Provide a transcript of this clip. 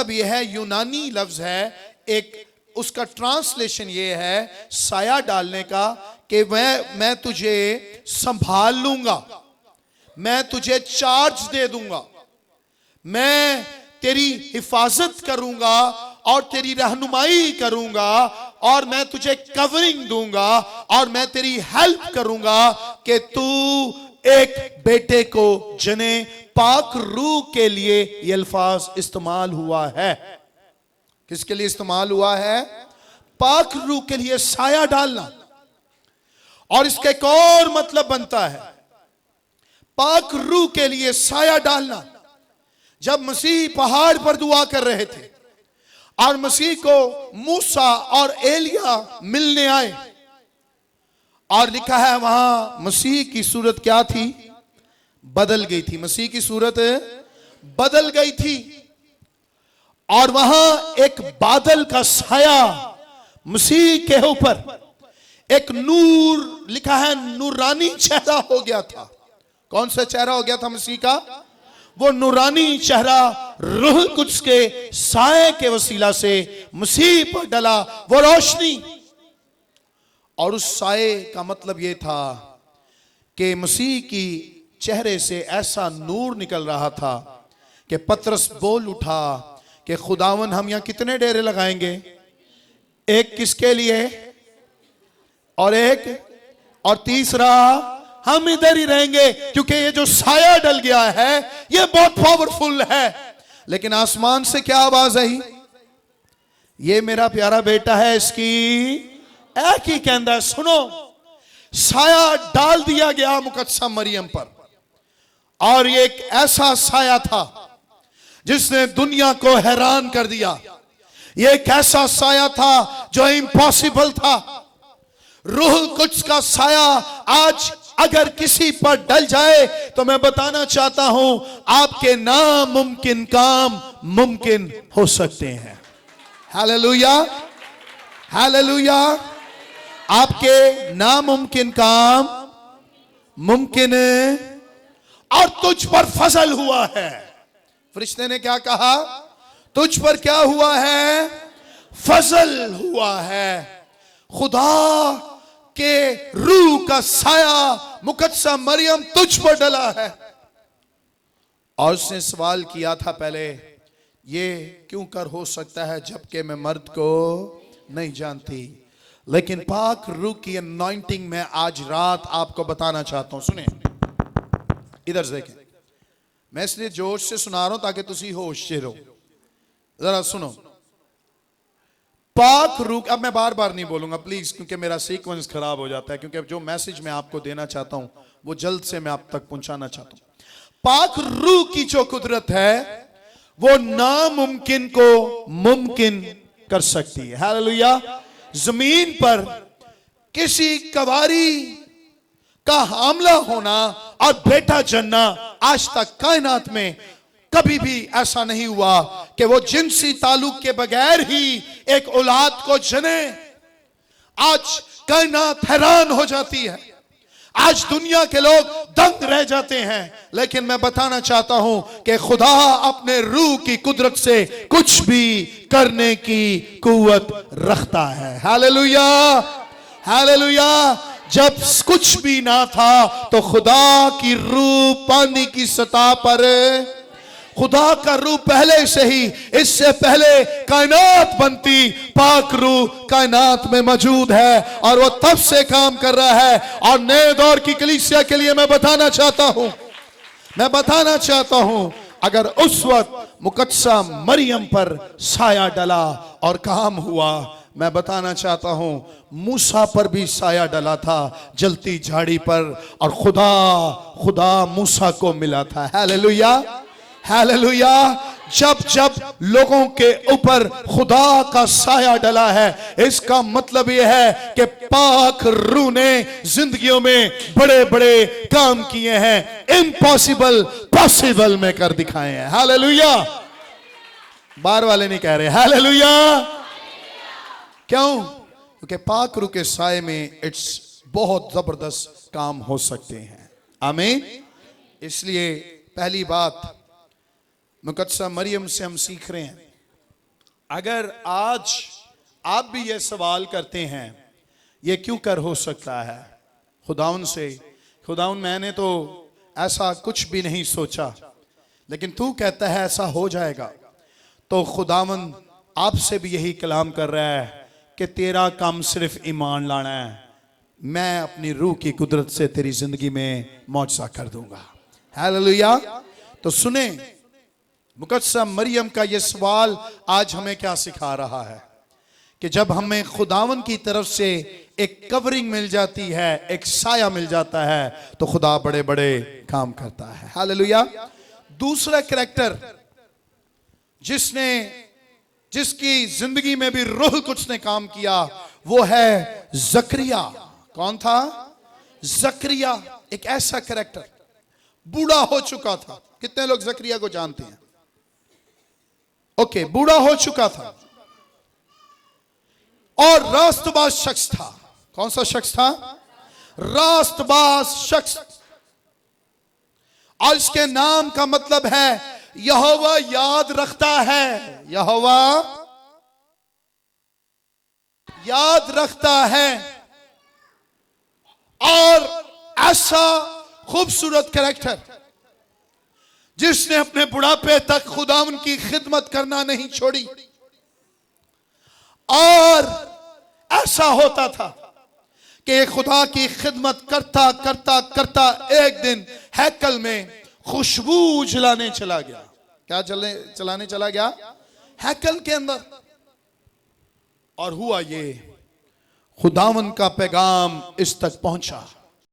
अब यह है यूनानी लफ्ज है, एक उसका ट्रांसलेशन ये है साया डालने का, कि मैं तुझे संभाल लूंगा, मैं तुझे चार्ज दे दूंगा, मैं तेरी हिफाजत करूंगा और तेरी रहनुमाई करूंगा, और मैं तुझे कवरिंग दूंगा, और मैं तेरी हेल्प करूंगा कि तू एक बेटे को जने। पाक रूह के लिए यह अल्फाज इस्तेमाल हुआ है। किसके लिए इस्तेमाल हुआ है? पाक रूह के लिए साया डालना। और इसका एक और मतलब बनता है, पाक रूह के लिए साया डालना। जब मसीह पहाड़ पर दुआ कर रहे थे और मसीह को मूसा और एलिया मिलने आए, और लिखा है वहां मसीह की सूरत क्या थी? बदल गई थी। मसीह की सूरत बदल गई थी, और वहां एक बादल का साया मसीह के ऊपर, एक नूर, लिखा है नूरानी चेहरा हो गया था। कौन सा चेहरा हो गया था मसीह का? वो नूरानी चेहरा रूह कुद्स के साए के वसीला से मसीह पर डला, वो रोशनी। और उस साए का मतलब ये था कि मसीह की चेहरे से ऐसा नूर निकल रहा था कि पतरस बोल उठा कि खुदावन हम यहां कितने डेरे लगाएंगे? एक किसके लिए और एक, और तीसरा हम इधर ही रहेंगे, क्योंकि ये जो साया डल गया है ये बहुत पावरफुल है। लेकिन आसमान से क्या आवाज आई? ये मेरा प्यारा बेटा है, इसकी एक ही कहता है सुनो। साया डाल दिया गया मुकद्दसा मरियम पर, और ये एक ऐसा साया था जिसने दुनिया को हैरान कर दिया। ये एक ऐसा साया था जो इम्पॉसिबल था। रूह कुद्स का साया आज अगर किसी पर डल जाए तो मैं बताना चाहता हूं, आपके नामुमकिन काम मुमकिन हो सकते हैं। Hallelujah, hallelujah. आपके नामुमकिन काम मुमकिन, और तुझ पर फजल हुआ है। फरिश्ते ने क्या कहा? तुझ पर क्या हुआ है? फजल हुआ है। खुदा के रूह का साया मुकद्दसा मरियम तुझ पर डला है। और उसने सवाल किया था पहले, ये क्यों कर हो सकता है जबकि मैं मर्द को नहीं जानती? लेकिन पाक रूह की अनॉइंटिंग में आज रात आपको बताना चाहता हूं। सुने, इधर से देखें, मैं इसलिए जोश से सुना रहा हूं ताकि तुसी होश से रहो। जरा सुनो, पाक रूह, अब मैं बार बार नहीं बोलूंगा प्लीज, क्योंकि मेरा सीक्वेंस खराब हो जाता है, क्योंकि जो मैसेज मैं आपको देना चाहता हूं वो जल्द से मैं आप तक पहुंचाना चाहता हूं। पाक रूह की जो कुदरत है वो नामुमकिन को मुमकिन कर सकती है। हालेलुया। जमीन पर किसी कवारी का हमला होना और बेटा जन्ना, आज तक कायनात में कभी भी ऐसा नहीं हुआ कि वो जिनसी ताल्लुक के बगैर ही एक औलाद को जने। आज कायनात हैरान हो जाती है, आज दुनिया के लोग दंग रह जाते हैं। लेकिन मैं बताना चाहता हूं कि खुदा अपने रूह की कुदरत से कुछ भी करने की कुव्वत रखता है। Hallelujah, hallelujah. जब कुछ भी ना था तो खुदा की रूह पानी की सतह पर, खुदा का रूह पहले से ही, इससे पहले कायनात बनती, पाक रूह कायनात में मौजूद है और वो तब से काम कर रहा है। और नए दौर की कलीसिया के लिए मैं बताना चाहता हूं, अगर उस वक्त मुकद्दसा मरियम पर साया डला और काम हुआ, मैं बताना चाहता हूं मूसा पर भी साया डला था जलती झाड़ी पर, और खुदा मूसा को मिला था। Hallelujah, hallelujah. जब जब लोगों के ऊपर खुदा का साया डला है, इसका मतलब यह है कि पाक रूह ने जिंदगियों में बड़े बड़े काम किए हैं, इम्पॉसिबल पॉसिबल में कर दिखाए हैं। हालेलुया। बार वाले नहीं कह रहे हालेलुया। क्यों? क्योंकि पाक रूह के साए में इट्स बहुत जबरदस्त काम हो सकते हैं। आमीन। इसलिए पहली बात मुकद्दसा मरियम से हम सीख रहे हैं अगर आज आप भी ये सवाल करते हैं ये क्यों कर हो सकता है खुदावन से, खुदावन मैंने तो ऐसा कुछ भी नहीं सोचा लेकिन तू कहता है ऐसा हो जाएगा, तो खुदावन आपसे भी यही कलाम कर रहा है कि तेरा काम सिर्फ ईमान लाना है, मैं अपनी रूह की कुदरत से तेरी जिंदगी में मौजज़ा कर दूंगा। हालेलुया। तो सुने, मुकद्दसा मरियम का ये सवाल आज हमें क्या सिखा रहा है कि जब हमें खुदावन की तरफ से एक कवरिंग मिल जाती है, एक साया मिल जाता है, तो खुदा बड़े बड़े काम करता है। हालेलुया। दूसरा कैरेक्टर जिसकी जिंदगी में भी रूह कुछ ने काम किया वो है जकरिया। कौन था? जकरिया एक ऐसा कैरेक्टर, बूढ़ा हो चुका था। कितने लोग जकरिया को जानते हैं? ओके, बूढ़ा हो चुका था और रास्तबाज शख्स था। कौन सा शख्स था? रास्तबाज शख्स। और इसके नाम का मतलब है यहोवा याद रखता है। यहोवा याद रखता है। और ऐसा खूबसूरत कैरेक्टर जिसने अपने बुढ़ापे तक खुदावन की खिदमत करना नहीं छोड़ी। और ऐसा होता था कि खुदा की खिदमत करता करता करता एक दिन हैकल में खुशबू जलाने चला गया। क्या चलाने चला गया? हैकल के अंदर। और हुआ ये, खुदावन का पैगाम इस तक पहुंचा